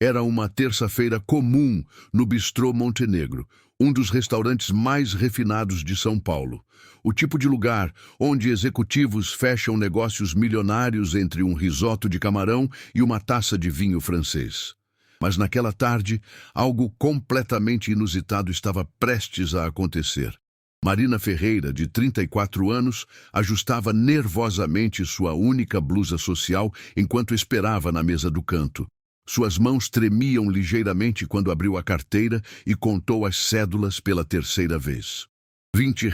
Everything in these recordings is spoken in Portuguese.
Era uma terça-feira comum no Bistrô Montenegro, um dos restaurantes mais refinados de São Paulo. O tipo de lugar onde executivos fecham negócios milionários entre um risoto de camarão e uma taça de vinho francês. Mas naquela tarde, algo completamente inusitado estava prestes a acontecer. Marina Ferreira, de 34 anos, ajustava nervosamente sua única blusa social enquanto esperava na mesa do canto. Suas mãos tremiam ligeiramente quando abriu a carteira e contou as cédulas pela terceira vez. R$ 20.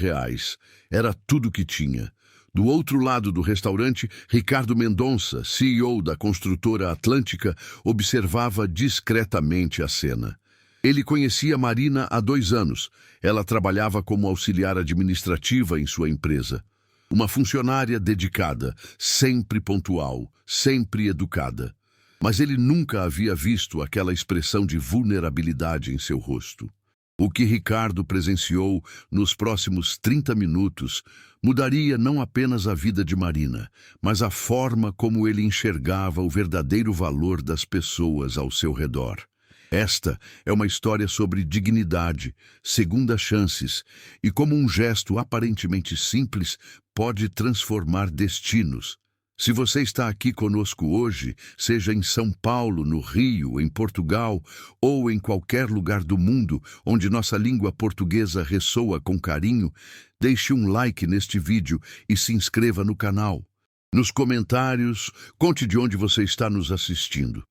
Era tudo que tinha. Do outro lado do restaurante, Ricardo Mendonça, CEO da construtora Atlântica, observava discretamente a cena. Ele conhecia Marina há 2 anos. Ela trabalhava como auxiliar administrativa em sua empresa. Uma funcionária dedicada, sempre pontual, sempre educada. Mas ele nunca havia visto aquela expressão de vulnerabilidade em seu rosto. O que Ricardo presenciou nos próximos 30 minutos mudaria não apenas a vida de Marina, mas a forma como ele enxergava o verdadeiro valor das pessoas ao seu redor. Esta é uma história sobre dignidade, segundas chances e como um gesto aparentemente simples pode transformar destinos. Se você está aqui conosco hoje, seja em São Paulo, no Rio, em Portugal ou em qualquer lugar do mundo onde nossa língua portuguesa ressoa com carinho, deixe um like neste vídeo e se inscreva no canal. Nos comentários, conte de onde você está nos assistindo.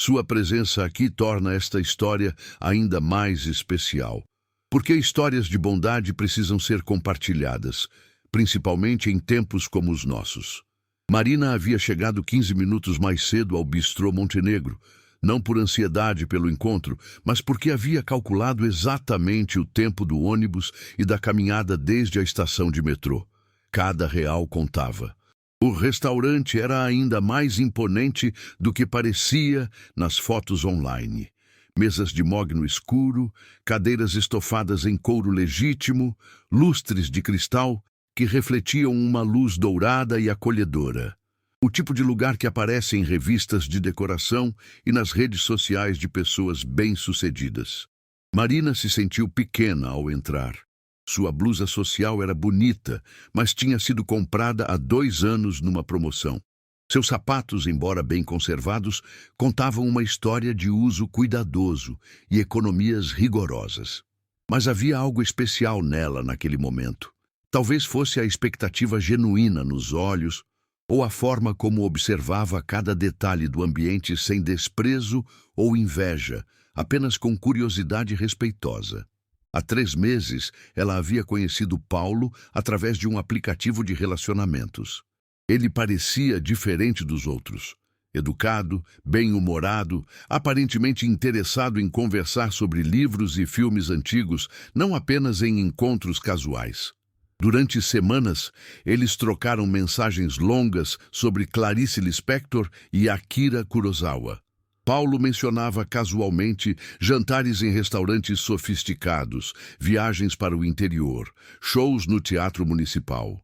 Sua presença aqui torna esta história ainda mais especial. Porque histórias de bondade precisam ser compartilhadas, principalmente em tempos como os nossos. Marina havia chegado 15 minutos mais cedo ao Bistrô Montenegro, não por ansiedade pelo encontro, mas porque havia calculado exatamente o tempo do ônibus e da caminhada desde a estação de metrô. Cada real contava. O restaurante era ainda mais imponente do que parecia nas fotos online. Mesas de mogno escuro, cadeiras estofadas em couro legítimo, lustres de cristal que refletiam uma luz dourada e acolhedora. O tipo de lugar que aparece em revistas de decoração e nas redes sociais de pessoas bem-sucedidas. Marina se sentiu pequena ao entrar. Sua blusa social era bonita, mas tinha sido comprada há 2 anos numa promoção. Seus sapatos, embora bem conservados, contavam uma história de uso cuidadoso e economias rigorosas. Mas havia algo especial nela naquele momento. Talvez fosse a expectativa genuína nos olhos ou a forma como observava cada detalhe do ambiente sem desprezo ou inveja, apenas com curiosidade respeitosa. Há 3 meses, ela havia conhecido Paulo através de um aplicativo de relacionamentos. Ele parecia diferente dos outros. Educado, bem-humorado, aparentemente interessado em conversar sobre livros e filmes antigos, não apenas em encontros casuais. Durante semanas, eles trocaram mensagens longas sobre Clarice Lispector e Akira Kurosawa. Paulo mencionava casualmente jantares em restaurantes sofisticados, viagens para o interior, shows no Teatro Municipal.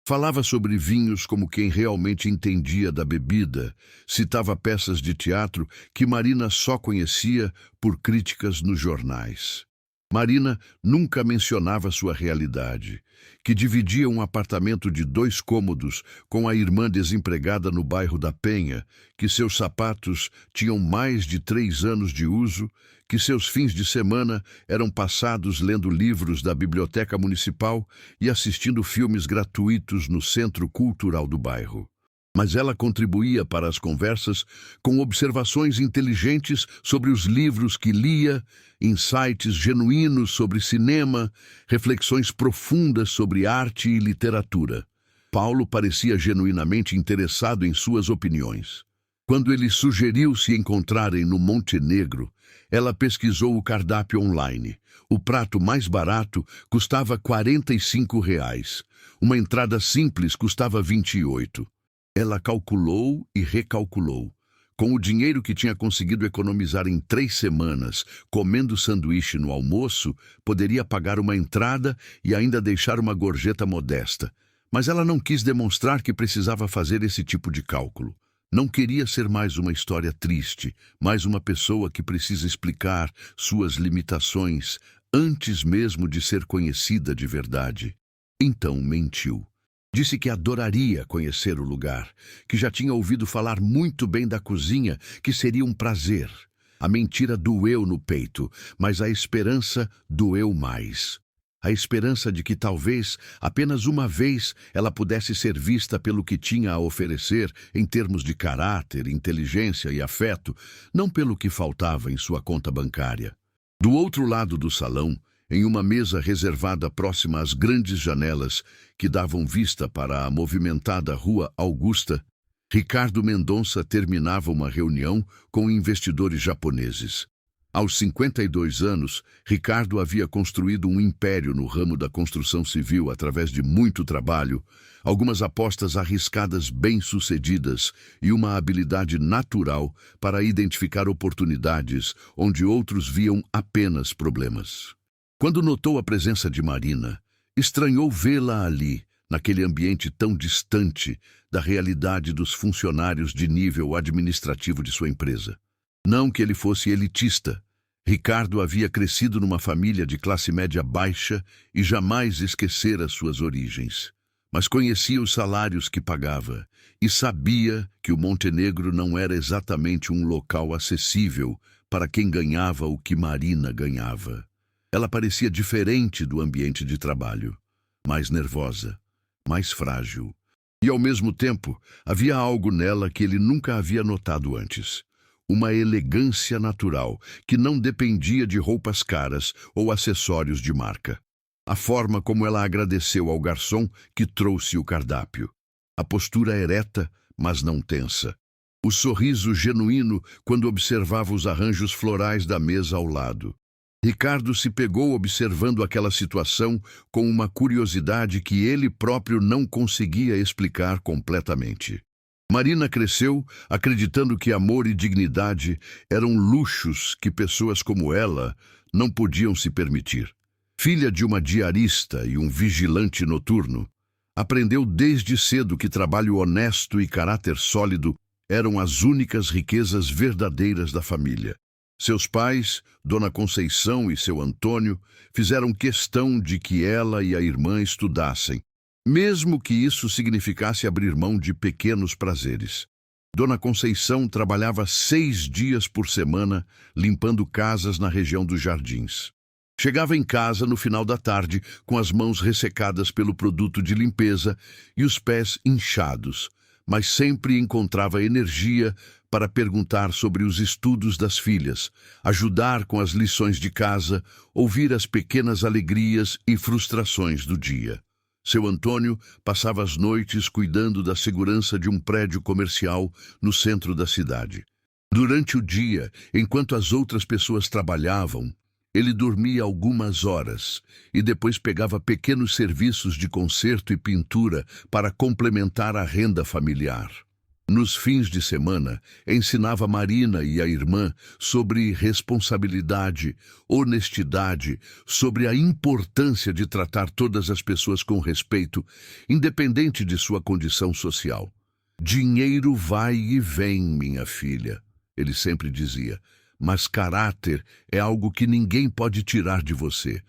Falava sobre vinhos como quem realmente entendia da bebida, citava peças de teatro que Marina só conhecia por críticas nos jornais. Marina nunca mencionava sua realidade, que dividia um apartamento de 2 cômodos com a irmã desempregada no bairro da Penha, que seus sapatos tinham mais de 3 anos de uso, que seus fins de semana eram passados lendo livros da biblioteca municipal e assistindo filmes gratuitos no centro cultural do bairro. Mas ela contribuía para as conversas com observações inteligentes sobre os livros que lia, insights genuínos sobre cinema, reflexões profundas sobre arte e literatura. Paulo parecia genuinamente interessado em suas opiniões. Quando ele sugeriu se encontrarem no Montenegro, ela pesquisou o cardápio online. O prato mais barato custava R$ 45. Uma entrada simples custava R$ 28. Ela calculou e recalculou. Com o dinheiro que tinha conseguido economizar em 3 semanas, comendo sanduíche no almoço, poderia pagar uma entrada e ainda deixar uma gorjeta modesta. Mas ela não quis demonstrar que precisava fazer esse tipo de cálculo. Não queria ser mais uma história triste, mais uma pessoa que precisa explicar suas limitações antes mesmo de ser conhecida de verdade. Então mentiu. Disse que adoraria conhecer o lugar, que já tinha ouvido falar muito bem da cozinha, que seria um prazer. A mentira doeu no peito, mas a esperança doeu mais. A esperança de que talvez, apenas uma vez, ela pudesse ser vista pelo que tinha a oferecer em termos de caráter, inteligência e afeto, não pelo que faltava em sua conta bancária. Do outro lado do salão, em uma mesa reservada próxima às grandes janelas que davam vista para a movimentada Rua Augusta, Ricardo Mendonça terminava uma reunião com investidores japoneses. Aos 52 anos, Ricardo havia construído um império no ramo da construção civil através de muito trabalho, algumas apostas arriscadas bem-sucedidas e uma habilidade natural para identificar oportunidades onde outros viam apenas problemas. Quando notou a presença de Marina, estranhou vê-la ali, naquele ambiente tão distante da realidade dos funcionários de nível administrativo de sua empresa. Não que ele fosse elitista. Ricardo havia crescido numa família de classe média baixa e jamais esquecera suas origens. Mas conhecia os salários que pagava e sabia que o Montenegro não era exatamente um local acessível para quem ganhava o que Marina ganhava. Ela parecia diferente do ambiente de trabalho, mais nervosa, mais frágil. E, ao mesmo tempo, havia algo nela que ele nunca havia notado antes. Uma elegância natural que não dependia de roupas caras ou acessórios de marca. A forma como ela agradeceu ao garçom que trouxe o cardápio. A postura ereta, mas não tensa. O sorriso genuíno quando observava os arranjos florais da mesa ao lado. Ricardo se pegou observando aquela situação com uma curiosidade que ele próprio não conseguia explicar completamente. Marina cresceu acreditando que amor e dignidade eram luxos que pessoas como ela não podiam se permitir. Filha de uma diarista e um vigilante noturno, aprendeu desde cedo que trabalho honesto e caráter sólido eram as únicas riquezas verdadeiras da família. Seus pais, Dona Conceição e seu Antônio, fizeram questão de que ela e a irmã estudassem, mesmo que isso significasse abrir mão de pequenos prazeres. Dona Conceição trabalhava 6 dias por semana limpando casas na região dos Jardins. Chegava em casa no final da tarde com as mãos ressecadas pelo produto de limpeza e os pés inchados, mas sempre encontrava energia para perguntar sobre os estudos das filhas, ajudar com as lições de casa, ouvir as pequenas alegrias e frustrações do dia. Seu Antônio passava as noites cuidando da segurança de um prédio comercial no centro da cidade. Durante o dia, enquanto as outras pessoas trabalhavam, ele dormia algumas horas e depois pegava pequenos serviços de conserto e pintura para complementar a renda familiar. Nos fins de semana, ensinava Marina e a irmã sobre responsabilidade, honestidade, sobre a importância de tratar todas as pessoas com respeito, independente de sua condição social. Dinheiro vai e vem, minha filha, ele sempre dizia, mas caráter é algo que ninguém pode tirar de você.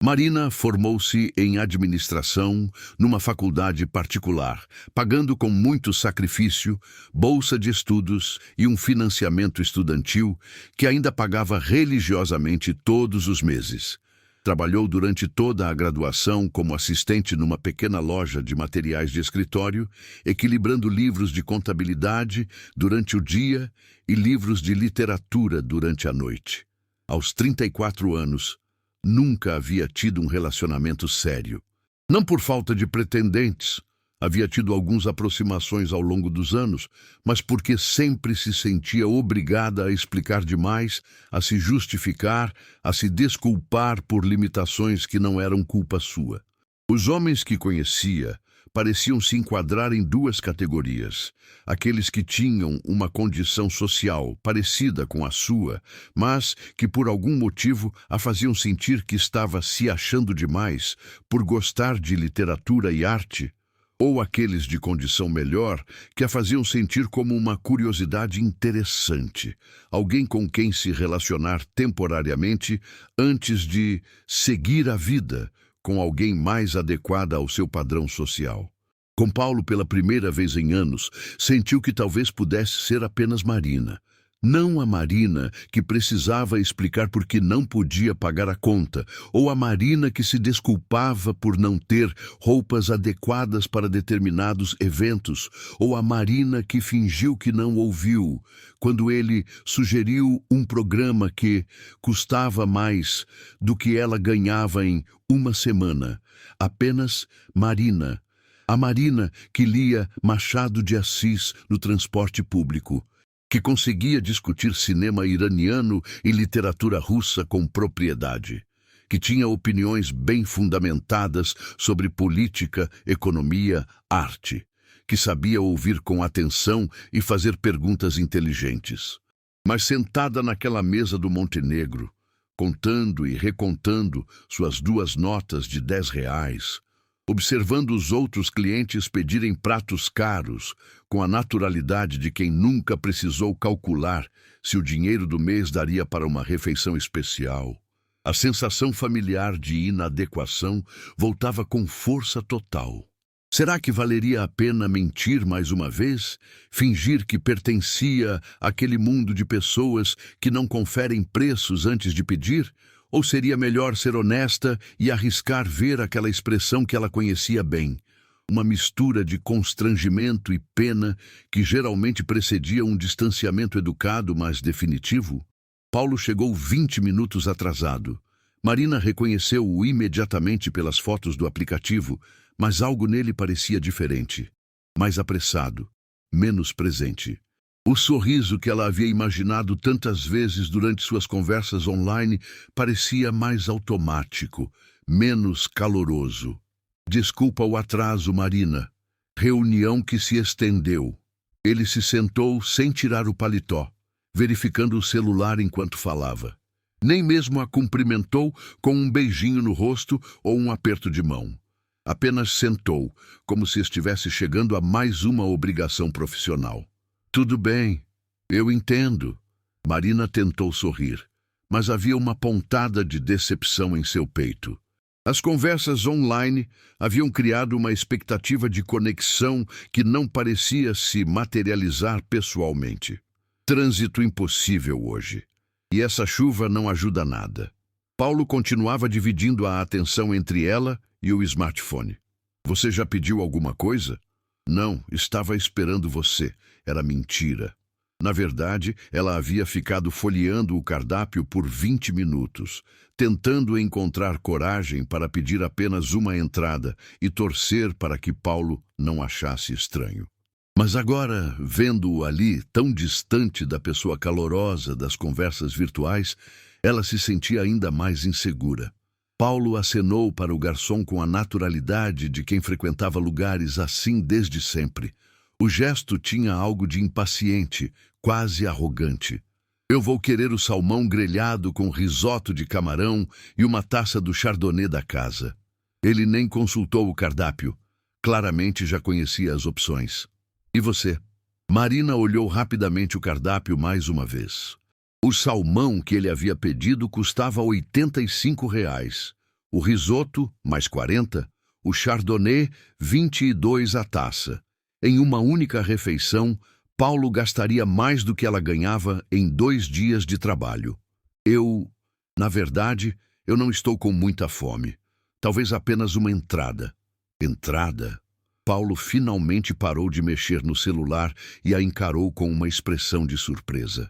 Marina formou-se em administração numa faculdade particular, pagando com muito sacrifício, bolsa de estudos e um financiamento estudantil que ainda pagava religiosamente todos os meses. Trabalhou durante toda a graduação como assistente numa pequena loja de materiais de escritório, equilibrando livros de contabilidade durante o dia e livros de literatura durante a noite. Aos 34 anos, nunca havia tido um relacionamento sério. Não por falta de pretendentes, havia tido algumas aproximações ao longo dos anos, mas porque sempre se sentia obrigada a explicar demais, a se justificar, a se desculpar por limitações que não eram culpa sua. Os homens que conhecia pareciam se enquadrar em 2 categorias. Aqueles que tinham uma condição social parecida com a sua, mas que por algum motivo a faziam sentir que estava se achando demais por gostar de literatura e arte. ou aqueles de condição melhor que a faziam sentir como uma curiosidade interessante, alguém com quem se relacionar temporariamente antes de seguir a vida com alguém mais adequada ao seu padrão social. Com Paulo, pela primeira vez em anos, sentiu que talvez pudesse ser apenas Marina. Não a Marina que precisava explicar por que não podia pagar a conta, ou a Marina que se desculpava por não ter roupas adequadas para determinados eventos, ou a Marina que fingiu que não ouviu quando ele sugeriu um programa que custava mais do que ela ganhava em uma semana. Apenas Marina. A Marina que lia Machado de Assis no transporte público, que conseguia discutir cinema iraniano e literatura russa com propriedade, que tinha opiniões bem fundamentadas sobre política, economia, arte, que sabia ouvir com atenção e fazer perguntas inteligentes. Mas sentada naquela mesa do Montenegro, contando e recontando suas 2 notas de R$ 10, observando os outros clientes pedirem pratos caros, com a naturalidade de quem nunca precisou calcular se o dinheiro do mês daria para uma refeição especial. A sensação familiar de inadequação voltava com força total. Será que valeria a pena mentir mais uma vez? Fingir que pertencia àquele mundo de pessoas que não conferem preços antes de pedir? Ou seria melhor ser honesta e arriscar ver aquela expressão que ela conhecia bem? Uma mistura de constrangimento e pena que geralmente precedia um distanciamento educado, mas definitivo? Paulo chegou 20 minutos atrasado. Marina reconheceu-o imediatamente pelas fotos do aplicativo, mas algo nele parecia diferente. Mais apressado, menos presente. O sorriso que ela havia imaginado tantas vezes durante suas conversas online parecia mais automático, menos caloroso. Desculpa o atraso, Marina. Reunião que se estendeu. Ele se sentou sem tirar o paletó, verificando o celular enquanto falava. Nem mesmo a cumprimentou com um beijinho no rosto ou um aperto de mão. Apenas sentou, como se estivesse chegando a mais uma obrigação profissional. Tudo bem, eu entendo. Marina tentou sorrir, mas havia uma pontada de decepção em seu peito. As conversas online haviam criado uma expectativa de conexão que não parecia se materializar pessoalmente. Trânsito impossível hoje. E essa chuva não ajuda nada. Paulo continuava dividindo a atenção entre ela e o smartphone. Você já pediu alguma coisa? Não, estava esperando você. Era mentira. Na verdade, ela havia ficado folheando o cardápio por 20 minutos, tentando encontrar coragem para pedir apenas uma entrada e torcer para que Paulo não achasse estranho. Mas agora, vendo-o ali, tão distante da pessoa calorosa das conversas virtuais, ela se sentia ainda mais insegura. Paulo acenou para o garçom com a naturalidade de quem frequentava lugares assim desde sempre. O gesto tinha algo de impaciente, quase arrogante. Eu vou querer o salmão grelhado com risoto de camarão e uma taça do chardonnay da casa. Ele nem consultou o cardápio. Claramente já conhecia as opções. E você? Marina olhou rapidamente o cardápio mais uma vez. O salmão que ele havia pedido custava R$ 85. O risoto, mais 40. O chardonnay, 22 a taça. Em uma única refeição, Paulo gastaria mais do que ela ganhava em 2 dias de trabalho. Na verdade, eu não estou com muita fome. Talvez apenas uma entrada. Entrada? Paulo finalmente parou de mexer no celular e a encarou com uma expressão de surpresa.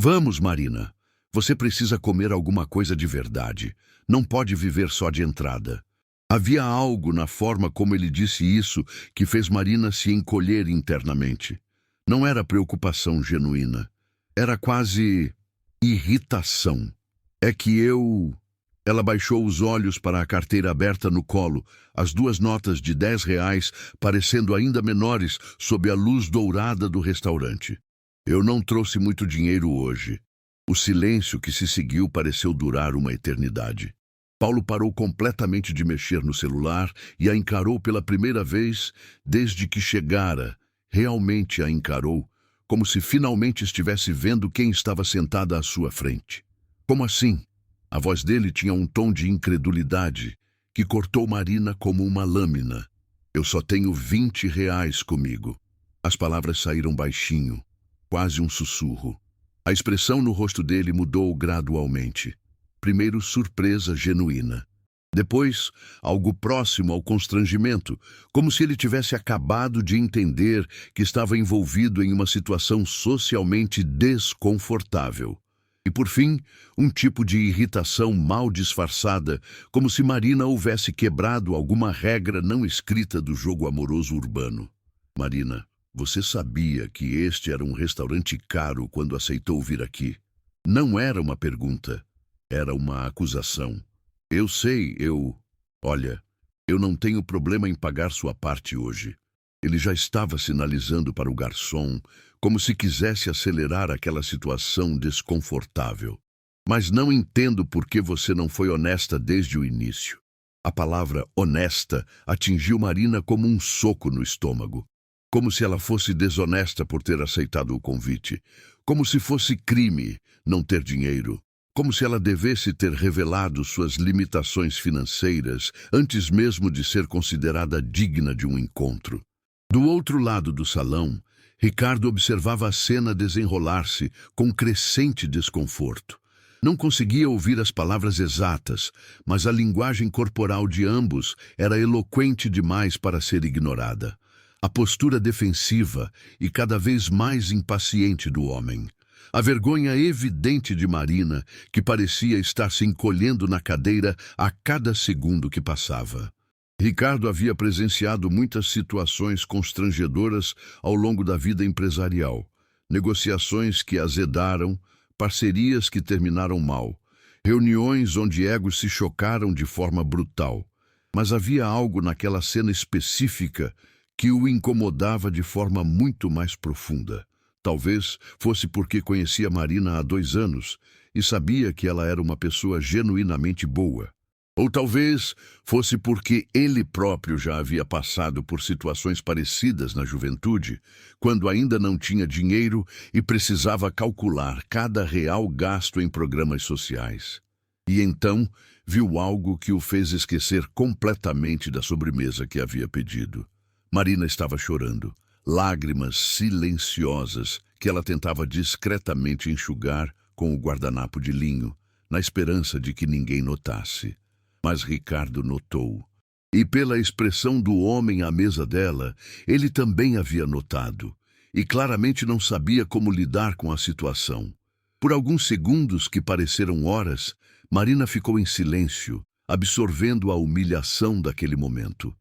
Vamos, Marina. Você precisa comer alguma coisa de verdade. Não pode viver só de entrada. Havia algo na forma como ele disse isso que fez Marina se encolher internamente. Não era preocupação genuína. Era quase irritação. É que eu... Ela baixou os olhos para a carteira aberta no colo, as 2 notas de R$ 10 parecendo ainda menores sob a luz dourada do restaurante. Eu não trouxe muito dinheiro hoje. O silêncio que se seguiu pareceu durar uma eternidade. Paulo parou completamente de mexer no celular e a encarou pela primeira vez desde que chegara. Realmente a encarou, como se finalmente estivesse vendo quem estava sentada à sua frente. Como assim? A voz dele tinha um tom de incredulidade que cortou Marina como uma lâmina. Eu só tenho R$ 20 comigo. As palavras saíram baixinho, quase um sussurro. A expressão no rosto dele mudou gradualmente. Primeiro, surpresa genuína. Depois, algo próximo ao constrangimento, como se ele tivesse acabado de entender que estava envolvido em uma situação socialmente desconfortável. E, por fim, um tipo de irritação mal disfarçada, como se Marina houvesse quebrado alguma regra não escrita do jogo amoroso urbano. Marina, você sabia que este era um restaurante caro quando aceitou vir aqui? Não era uma pergunta, era uma acusação. Eu sei, Olha, eu não tenho problema em pagar sua parte hoje. Ele já estava sinalizando para o garçom, como se quisesse acelerar aquela situação desconfortável. Mas não entendo por que você não foi honesta desde o início. A palavra honesta atingiu Marina como um soco no estômago. Como se ela fosse desonesta por ter aceitado o convite. Como se fosse crime não ter dinheiro. Como se ela devesse ter revelado suas limitações financeiras antes mesmo de ser considerada digna de um encontro. Do outro lado do salão, Ricardo observava a cena desenrolar-se com crescente desconforto. Não conseguia ouvir as palavras exatas, mas a linguagem corporal de ambos era eloquente demais para ser ignorada. A postura defensiva e cada vez mais impaciente do homem. A vergonha evidente de Marina, que parecia estar se encolhendo na cadeira a cada segundo que passava. Ricardo havia presenciado muitas situações constrangedoras ao longo da vida empresarial. Negociações que azedaram, parcerias que terminaram mal, reuniões onde egos se chocaram de forma brutal. Mas havia algo naquela cena específica que o incomodava de forma muito mais profunda. Talvez fosse porque conhecia Marina há 2 anos e sabia que ela era uma pessoa genuinamente boa. Ou talvez fosse porque ele próprio já havia passado por situações parecidas na juventude, quando ainda não tinha dinheiro e precisava calcular cada real gasto em programas sociais. E então viu algo que o fez esquecer completamente da sobremesa que havia pedido. Marina estava chorando, lágrimas silenciosas que ela tentava discretamente enxugar com o guardanapo de linho, na esperança de que ninguém notasse. Mas Ricardo notou. E pela expressão do homem à mesa dela, ele também havia notado, e claramente não sabia como lidar com a situação. Por alguns segundos, que pareceram horas, Marina ficou em silêncio, absorvendo a humilhação daquele momento.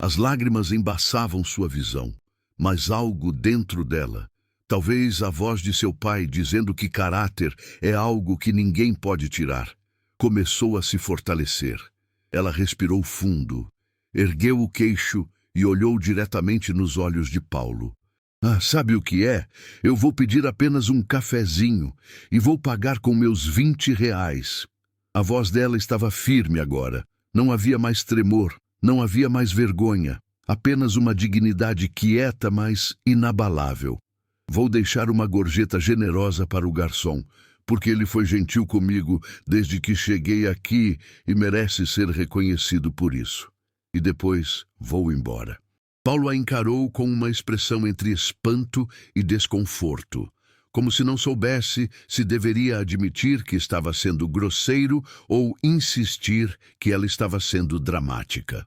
As lágrimas embaçavam sua visão, mas algo dentro dela, talvez a voz de seu pai dizendo que caráter é algo que ninguém pode tirar, começou a se fortalecer. Ela respirou fundo, ergueu o queixo e olhou diretamente nos olhos de Paulo. Sabe o que é? Eu vou pedir apenas um cafezinho e vou pagar com meus R$ 20. A voz dela estava firme agora. Não havia mais tremor, não havia mais vergonha. Apenas uma dignidade quieta, mas inabalável. Vou deixar uma gorjeta generosa para o garçom, porque ele foi gentil comigo desde que cheguei aqui e merece ser reconhecido por isso. E depois vou embora. Paulo a encarou com uma expressão entre espanto e desconforto, como se não soubesse se deveria admitir que estava sendo grosseiro ou insistir que ela estava sendo dramática.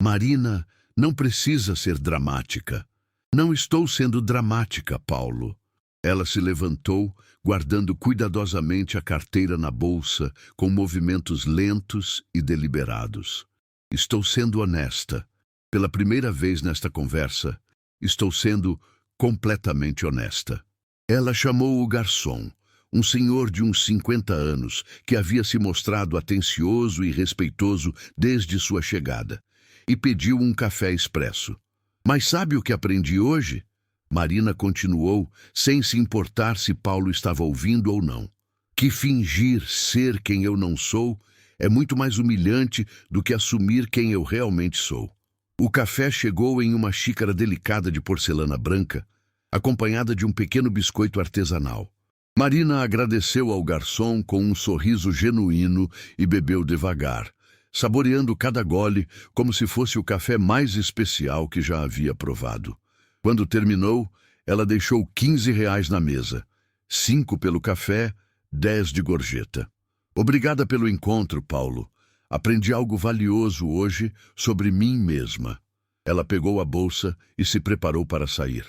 Marina, não precisa ser dramática. Não estou sendo dramática, Paulo. Ela se levantou, guardando cuidadosamente a carteira na bolsa, com movimentos lentos e deliberados. Estou sendo honesta. Pela primeira vez nesta conversa, estou sendo completamente honesta. Ela chamou o garçom, um senhor de uns 50 anos, que havia se mostrado atencioso e respeitoso desde sua chegada, e pediu um café expresso. Mas sabe o que aprendi hoje? Marina continuou, sem se importar se Paulo estava ouvindo ou não. Que fingir ser quem eu não sou É muito mais humilhante do que assumir quem eu realmente sou. O café chegou em uma xícara delicada de porcelana branca, acompanhada de um pequeno biscoito artesanal. Marina agradeceu ao garçom com um sorriso genuíno e bebeu devagar, saboreando cada gole como se fosse o café mais especial que já havia provado. Quando terminou, ela deixou R$ 15 na mesa, 5 pelo café, 10 de gorjeta. Obrigada pelo encontro, Paulo. Aprendi algo valioso hoje sobre mim mesma. Ela pegou a bolsa e se preparou para sair.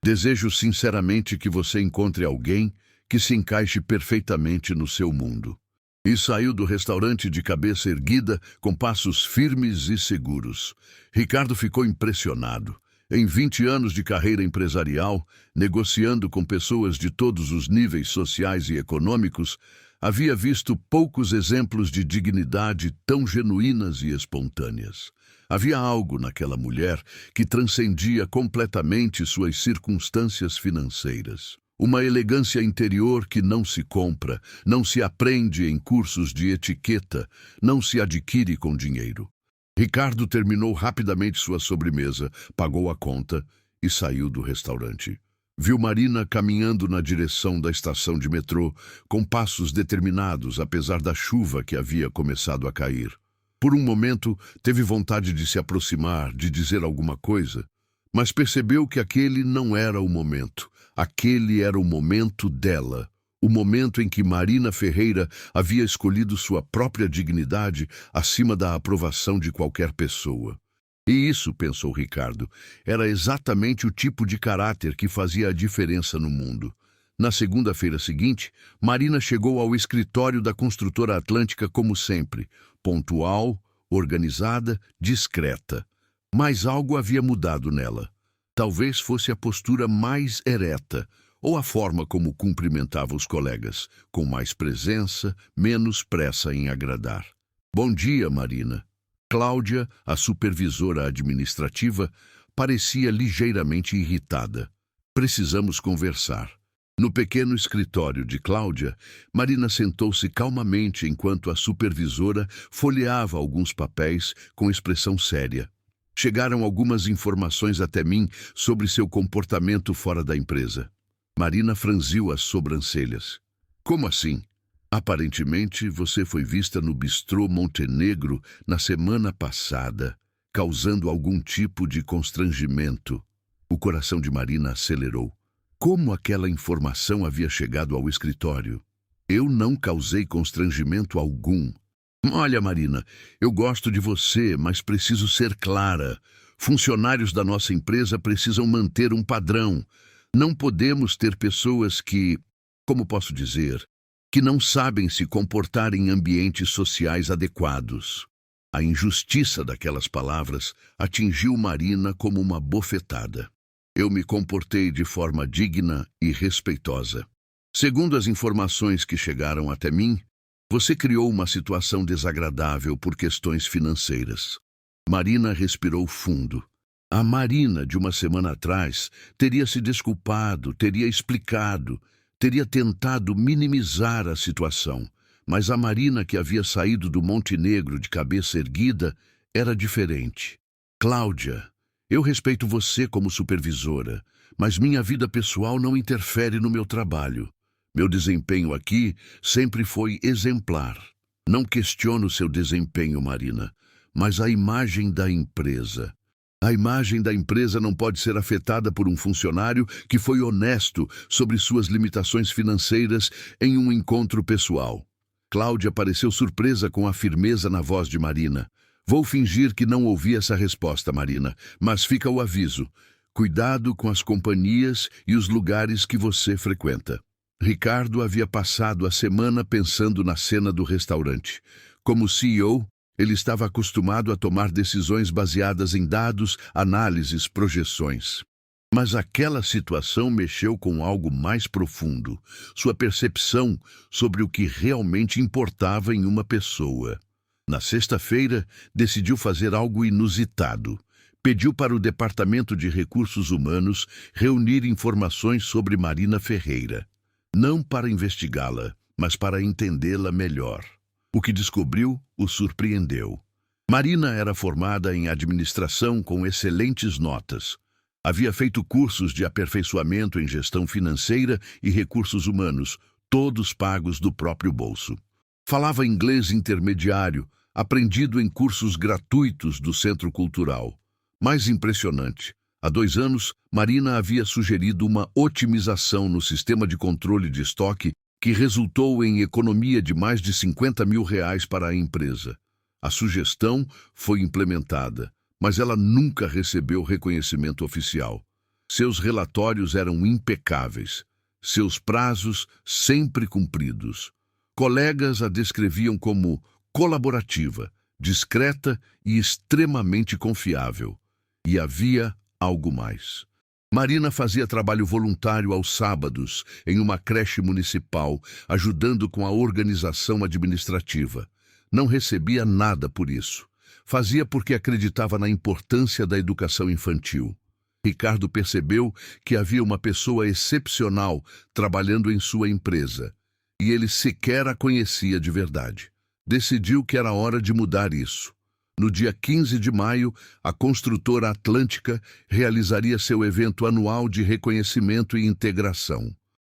Desejo sinceramente que você encontre alguém que se encaixe perfeitamente no seu mundo. E saiu do restaurante de cabeça erguida, com passos firmes e seguros. Ricardo ficou impressionado. Em 20 anos de carreira empresarial, negociando com pessoas de todos os níveis sociais e econômicos, havia visto poucos exemplos de dignidade tão genuínas e espontâneas. Havia algo naquela mulher que transcendia completamente suas circunstâncias financeiras. Uma elegância interior que não se compra, não se aprende em cursos de etiqueta, não se adquire com dinheiro. Ricardo terminou rapidamente sua sobremesa, pagou a conta e saiu do restaurante. Viu Marina caminhando na direção da estação de metrô, com passos determinados, apesar da chuva que havia começado a cair. Por um momento, teve vontade de se aproximar, de dizer alguma coisa, mas percebeu que aquele não era o momento. Aquele era o momento dela, o momento em que Marina Ferreira havia escolhido sua própria dignidade acima da aprovação de qualquer pessoa. E isso, pensou Ricardo, era exatamente o tipo de caráter que fazia a diferença no mundo. Na segunda-feira seguinte, Marina chegou ao escritório da construtora Atlântica como sempre, pontual, organizada, discreta. Mas algo havia mudado nela. Talvez fosse a postura mais ereta, ou a forma como cumprimentava os colegas, com mais presença, menos pressa em agradar. Bom dia, Marina. Cláudia, a supervisora administrativa, parecia ligeiramente irritada. Precisamos conversar. No pequeno escritório de Cláudia, Marina sentou-se calmamente enquanto a supervisora folheava alguns papéis com expressão séria. Chegaram algumas informações até mim sobre seu comportamento fora da empresa. Marina franziu as sobrancelhas. Como assim? Aparentemente, você foi vista no bistrô Montenegro na semana passada, causando algum tipo de constrangimento. O coração de Marina acelerou. Como aquela informação havia chegado ao escritório? Eu não causei constrangimento algum. Olha, Marina, eu gosto de você, mas preciso ser clara. Funcionários da nossa empresa precisam manter um padrão. Não podemos ter pessoas que, como posso dizer, que não sabem se comportar em ambientes sociais adequados. A injustiça daquelas palavras atingiu Marina como uma bofetada. Eu me comportei de forma digna e respeitosa. Segundo as informações que chegaram até mim, você criou uma situação desagradável por questões financeiras. Marina respirou fundo. A Marina, de uma semana atrás, teria se desculpado, teria explicado, teria tentado minimizar a situação. Mas a Marina que havia saído do Montenegro de cabeça erguida era diferente. Cláudia, eu respeito você como supervisora, mas minha vida pessoal não interfere no meu trabalho. Meu desempenho aqui sempre foi exemplar. Não questiono seu desempenho, Marina, mas a imagem da empresa. A imagem da empresa não pode ser afetada por um funcionário que foi honesto sobre suas limitações financeiras em um encontro pessoal. Cláudia pareceu surpresa com a firmeza na voz de Marina. Vou fingir que não ouvi essa resposta, Marina, mas fica o aviso. Cuidado com as companhias e os lugares que você frequenta. Ricardo havia passado a semana pensando na cena do restaurante. Como CEO, ele estava acostumado a tomar decisões baseadas em dados, análises, projeções. Mas aquela situação mexeu com algo mais profundo, sua percepção sobre o que realmente importava em uma pessoa. Na sexta-feira, decidiu fazer algo inusitado. Pediu para o Departamento de Recursos Humanos reunir informações sobre Marina Ferreira. Não para investigá-la, mas para entendê-la melhor. O que descobriu o surpreendeu. Marina era formada em administração com excelentes notas. Havia feito cursos de aperfeiçoamento em gestão financeira e recursos humanos, todos pagos do próprio bolso. Falava inglês intermediário, aprendido em cursos gratuitos do Centro Cultural. Mais impressionante, há 2 anos, Marina havia sugerido uma otimização no sistema de controle de estoque que resultou em economia de mais de R$ 50 mil para a empresa. A sugestão foi implementada, mas ela nunca recebeu reconhecimento oficial. Seus relatórios eram impecáveis, seus prazos sempre cumpridos. Colegas a descreviam como colaborativa, discreta e extremamente confiável. E havia algo mais. Marina fazia trabalho voluntário aos sábados em uma creche municipal, ajudando com a organização administrativa. Não recebia nada por isso. Fazia porque acreditava na importância da educação infantil. Ricardo percebeu que havia uma pessoa excepcional trabalhando em sua empresa, e ele sequer a conhecia de verdade. Decidiu que era hora de mudar isso. No dia 15 de maio, a construtora Atlântica realizaria seu evento anual de reconhecimento e integração.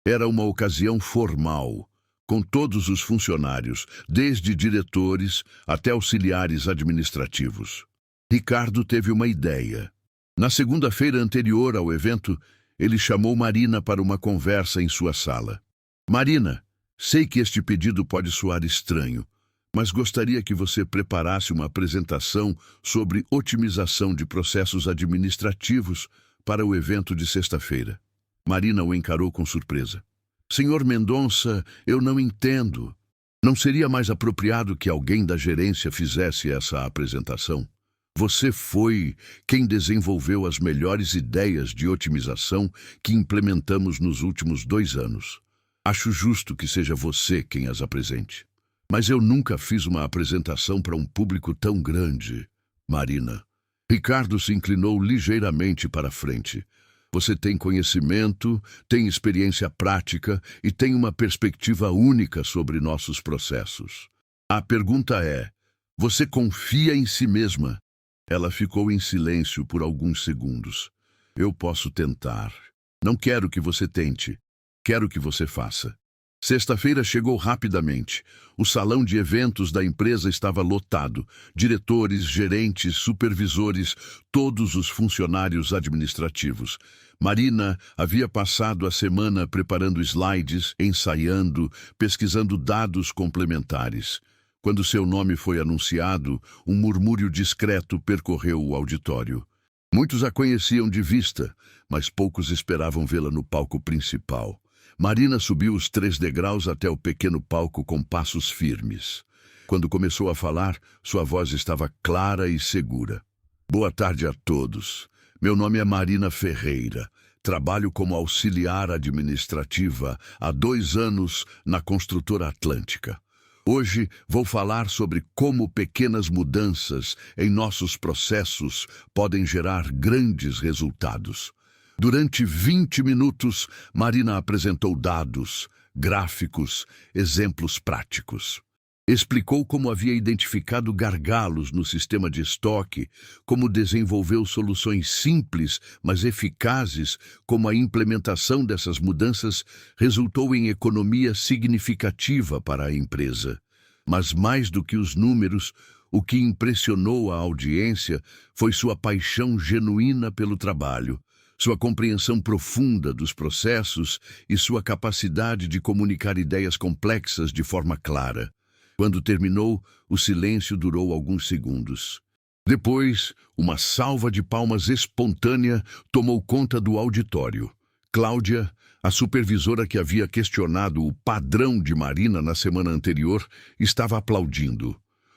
Era uma ocasião formal, com todos os funcionários, desde diretores até auxiliares administrativos. Ricardo teve uma ideia. Na segunda-feira anterior ao evento, ele chamou Marina para uma conversa em sua sala. Marina, sei que este pedido pode soar estranho, mas gostaria que você preparasse uma apresentação sobre otimização de processos administrativos para o evento de sexta-feira. Marina o encarou com surpresa. Senhor Mendonça, eu não entendo. Não seria mais apropriado que alguém da gerência fizesse essa apresentação? Você foi quem desenvolveu as melhores ideias de otimização que implementamos nos últimos 2 anos. Acho justo que seja você quem as apresente. Mas eu nunca fiz uma apresentação para um público tão grande, Marina. Ricardo se inclinou ligeiramente para a frente. Você tem conhecimento, tem experiência prática e tem uma perspectiva única sobre nossos processos. A pergunta é, você confia em si mesma? Ela ficou em silêncio por alguns segundos. Eu posso tentar. Não quero que você tente. Quero que você faça. Sexta-feira chegou rapidamente. O salão de eventos da empresa estava lotado. Diretores, gerentes, supervisores, todos os funcionários administrativos. Marina havia passado a semana preparando slides, ensaiando, pesquisando dados complementares. Quando seu nome foi anunciado, um murmúrio discreto percorreu o auditório. Muitos a conheciam de vista, mas poucos esperavam vê-la no palco principal. Marina subiu os 3 degraus até o pequeno palco com passos firmes. Quando começou a falar, sua voz estava clara e segura. Boa tarde a todos. Meu nome é Marina Ferreira. Trabalho como auxiliar administrativa há 2 anos na construtora Atlântica. Hoje vou falar sobre como pequenas mudanças em nossos processos podem gerar grandes resultados. Durante 20 minutos, Marina apresentou dados, gráficos, exemplos práticos. Explicou como havia identificado gargalos no sistema de estoque, como desenvolveu soluções simples, mas eficazes, como a implementação dessas mudanças resultou em economia significativa para a empresa. Mas mais do que os números, o que impressionou a audiência foi sua paixão genuína pelo trabalho, sua compreensão profunda dos processos e sua capacidade de comunicar ideias complexas de forma clara. Quando terminou, o silêncio durou alguns segundos. Depois, uma salva de palmas espontânea tomou conta do auditório. Cláudia, a supervisora que havia questionado o padrão de Marina na semana anterior, estava aplaudindo.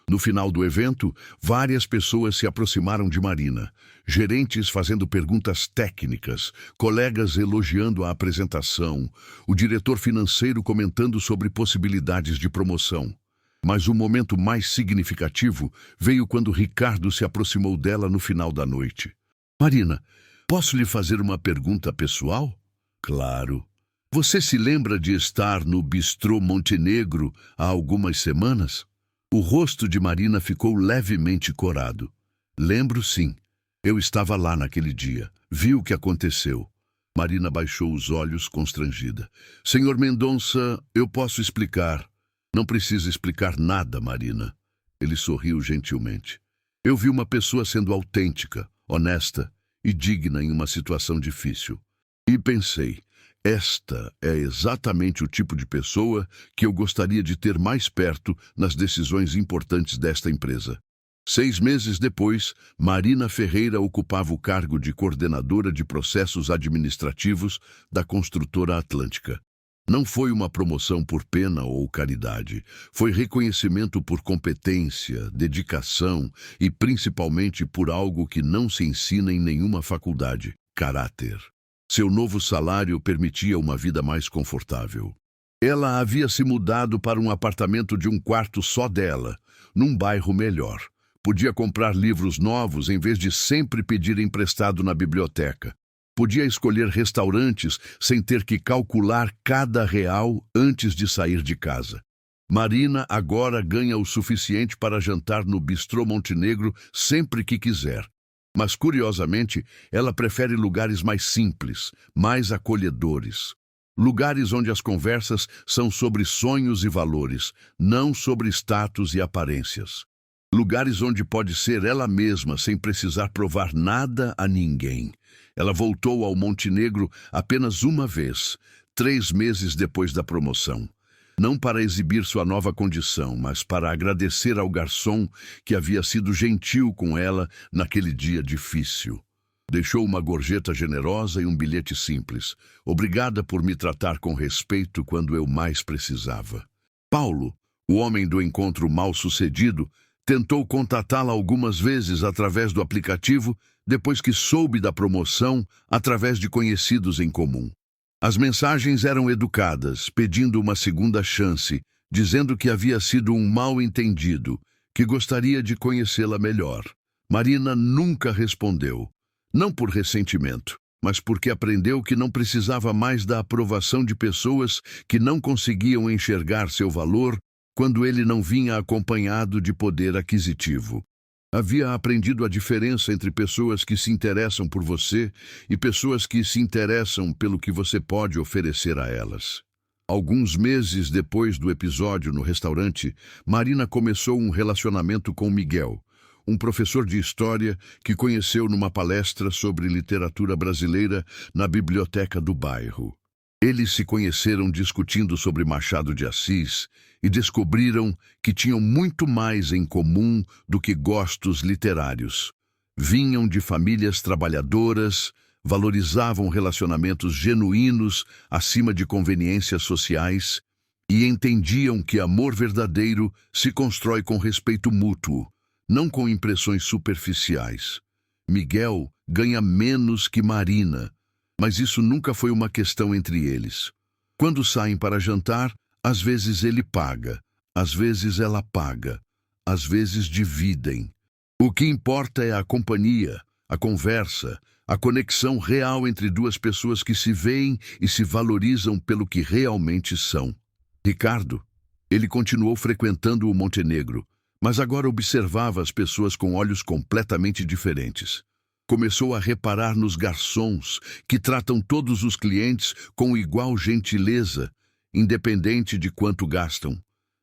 No final do evento, várias pessoas se aproximaram de Marina. Gerentes fazendo perguntas técnicas, colegas elogiando a apresentação, o diretor financeiro comentando sobre possibilidades de promoção. Mas o momento mais significativo veio quando Ricardo se aproximou dela no final da noite. Marina, posso lhe fazer uma pergunta pessoal? Claro. Você se lembra de estar no Bistrô Montenegro há algumas semanas? O rosto de Marina ficou levemente corado. Lembro, sim. Eu estava lá naquele dia. Vi o que aconteceu. Marina baixou os olhos, constrangida. Senhor Mendonça, eu posso explicar. Não precisa explicar nada, Marina. Ele sorriu gentilmente. Eu vi uma pessoa sendo autêntica, honesta e digna em uma situação difícil. E pensei, esta é exatamente o tipo de pessoa que eu gostaria de ter mais perto nas decisões importantes desta empresa. 6 meses depois, Marina Ferreira ocupava o cargo de coordenadora de processos administrativos da construtora Atlântica. Não foi uma promoção por pena ou caridade, foi reconhecimento por competência, dedicação e principalmente por algo que não se ensina em nenhuma faculdade: caráter. Seu novo salário permitia uma vida mais confortável. Ela havia se mudado para um apartamento de um quarto só dela, num bairro melhor. Podia comprar livros novos em vez de sempre pedir emprestado na biblioteca. Podia escolher restaurantes sem ter que calcular cada real antes de sair de casa. Marina agora ganha o suficiente para jantar no Bistrô Montenegro sempre que quiser. Mas, curiosamente, ela prefere lugares mais simples, mais acolhedores. Lugares onde as conversas são sobre sonhos e valores, não sobre status e aparências. Lugares onde pode ser ela mesma sem precisar provar nada a ninguém. Ela voltou ao Montenegro apenas uma vez, 3 meses depois da promoção. Não para exibir sua nova condição, mas para agradecer ao garçom que havia sido gentil com ela naquele dia difícil. Deixou uma gorjeta generosa e um bilhete simples. Obrigada por me tratar com respeito quando eu mais precisava. Paulo, o homem do encontro mal-sucedido, tentou contatá-la algumas vezes através do aplicativo depois que soube da promoção através de conhecidos em comum. As mensagens eram educadas, pedindo uma segunda chance, dizendo que havia sido um mal-entendido, que gostaria de conhecê-la melhor. Marina nunca respondeu, não por ressentimento, mas porque aprendeu que não precisava mais da aprovação de pessoas que não conseguiam enxergar seu valor quando ele não vinha acompanhado de poder aquisitivo. Havia aprendido a diferença entre pessoas que se interessam por você e pessoas que se interessam pelo que você pode oferecer a elas. Alguns meses depois do episódio no restaurante, Marina começou um relacionamento com Miguel, um professor de história que conheceu numa palestra sobre literatura brasileira na biblioteca do bairro. Eles se conheceram discutindo sobre Machado de Assis e descobriram que tinham muito mais em comum do que gostos literários. Vinham de famílias trabalhadoras, valorizavam relacionamentos genuínos acima de conveniências sociais e entendiam que amor verdadeiro se constrói com respeito mútuo, não com impressões superficiais. Miguel ganha menos que Marina, mas isso nunca foi uma questão entre eles. Quando saem para jantar, às vezes ele paga, às vezes ela paga, às vezes dividem. O que importa é a companhia, a conversa, a conexão real entre duas pessoas que se veem e se valorizam pelo que realmente são. Ricardo, ele continuou frequentando o Montenegro, mas agora observava as pessoas com olhos completamente diferentes. Começou a reparar nos garçons, que tratam todos os clientes com igual gentileza, independente de quanto gastam.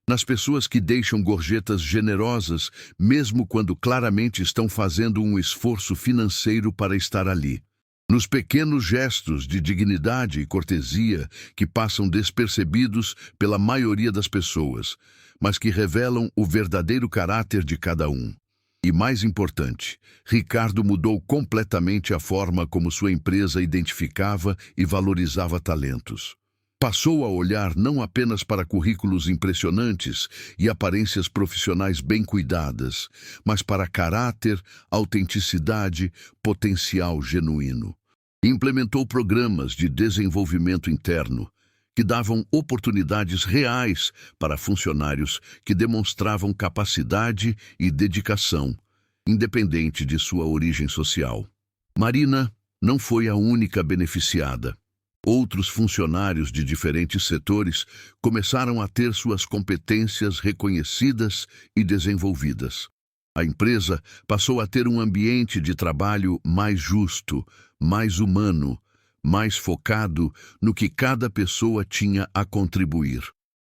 Nas pessoas que deixam gorjetas generosas, mesmo quando claramente estão fazendo um esforço financeiro para estar ali. Nos pequenos gestos de dignidade e cortesia que passam despercebidos pela maioria das pessoas, mas que revelam o verdadeiro caráter de cada um. E mais importante, Ricardo mudou completamente a forma como sua empresa identificava e valorizava talentos. Passou a olhar não apenas para currículos impressionantes e aparências profissionais bem cuidadas, mas para caráter, autenticidade, potencial genuíno. Implementou programas de desenvolvimento interno que davam oportunidades reais para funcionários que demonstravam capacidade e dedicação, independente de sua origem social. Marina não foi a única beneficiada. Outros funcionários de diferentes setores começaram a ter suas competências reconhecidas e desenvolvidas. A empresa passou a ter um ambiente de trabalho mais justo, mais humano, mais focado no que cada pessoa tinha a contribuir.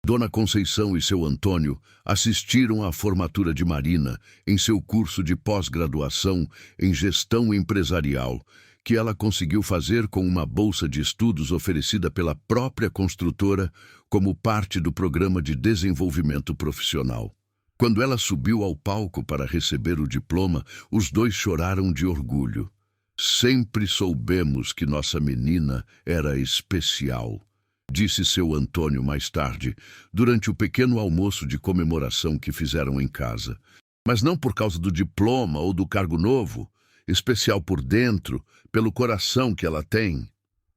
Dona Conceição e seu Antônio assistiram à formatura de Marina em seu curso de pós-graduação em gestão empresarial, que ela conseguiu fazer com uma bolsa de estudos oferecida pela própria construtora como parte do programa de desenvolvimento profissional. Quando ela subiu ao palco para receber o diploma, os dois choraram de orgulho. Sempre soubemos que nossa menina era especial, disse seu Antônio mais tarde, durante o pequeno almoço de comemoração que fizeram em casa. Mas não por causa do diploma ou do cargo novo, especial por dentro, pelo coração que ela tem.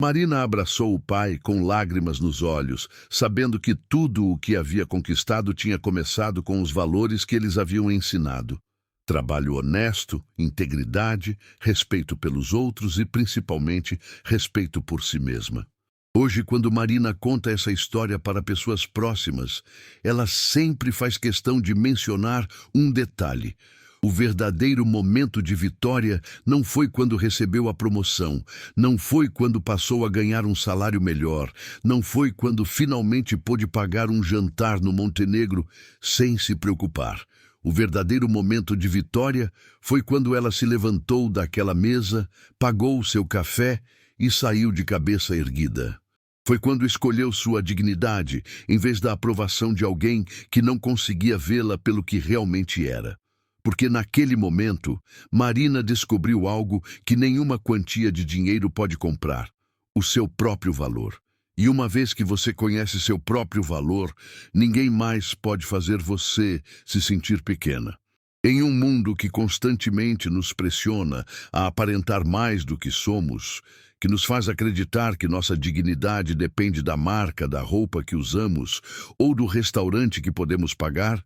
Marina abraçou o pai com lágrimas nos olhos, sabendo que tudo o que havia conquistado tinha começado com os valores que eles haviam ensinado. Trabalho honesto, integridade, respeito pelos outros e, principalmente, respeito por si mesma. Hoje, quando Marina conta essa história para pessoas próximas, ela sempre faz questão de mencionar um detalhe. O verdadeiro momento de vitória não foi quando recebeu a promoção, não foi quando passou a ganhar um salário melhor, não foi quando finalmente pôde pagar um jantar no Montenegro sem se preocupar. O verdadeiro momento de vitória foi quando ela se levantou daquela mesa, pagou o seu café e saiu de cabeça erguida. Foi quando escolheu sua dignidade, em vez da aprovação de alguém que não conseguia vê-la pelo que realmente era. Porque naquele momento, Marina descobriu algo que nenhuma quantia de dinheiro pode comprar: o seu próprio valor. E uma vez que você conhece seu próprio valor, ninguém mais pode fazer você se sentir pequena. Em um mundo que constantemente nos pressiona a aparentar mais do que somos, que nos faz acreditar que nossa dignidade depende da marca da roupa que usamos ou do restaurante que podemos pagar,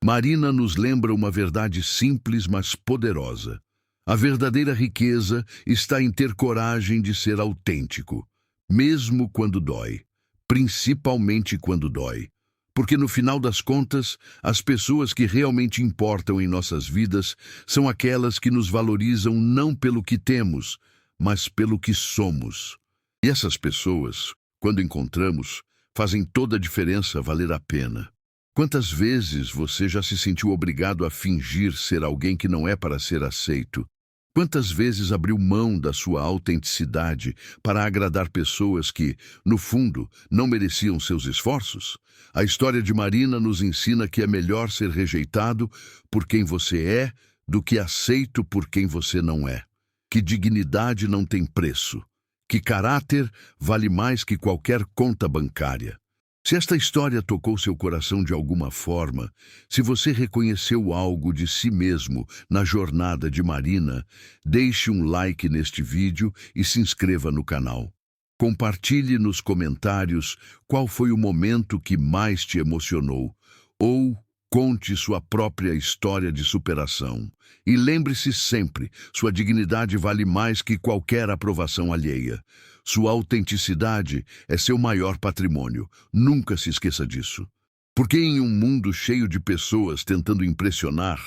Marina nos lembra uma verdade simples, mas poderosa. A verdadeira riqueza está em ter coragem de ser autêntico, mesmo quando dói, principalmente quando dói. Porque no final das contas, as pessoas que realmente importam em nossas vidas são aquelas que nos valorizam não pelo que temos, mas pelo que somos. E essas pessoas, quando encontramos, fazem toda a diferença valer a pena. Quantas vezes você já se sentiu obrigado a fingir ser alguém que não é para ser aceito? Quantas vezes abriu mão da sua autenticidade para agradar pessoas que, no fundo, não mereciam seus esforços? A história de Marina nos ensina que é melhor ser rejeitado por quem você é do que aceito por quem você não é. Que dignidade não tem preço. Que caráter vale mais que qualquer conta bancária. Se esta história tocou seu coração de alguma forma, se você reconheceu algo de si mesmo na jornada de Marina, deixe um like neste vídeo e se inscreva no canal. Compartilhe nos comentários qual foi o momento que mais te emocionou, ou conte sua própria história de superação. E lembre-se sempre, sua dignidade vale mais que qualquer aprovação alheia. Sua autenticidade é seu maior patrimônio. Nunca se esqueça disso. Porque em um mundo cheio de pessoas tentando impressionar,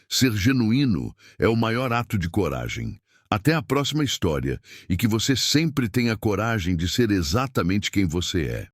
ser genuíno é o maior ato de coragem. Até a próxima história, e que você sempre tenha coragem de ser exatamente quem você é.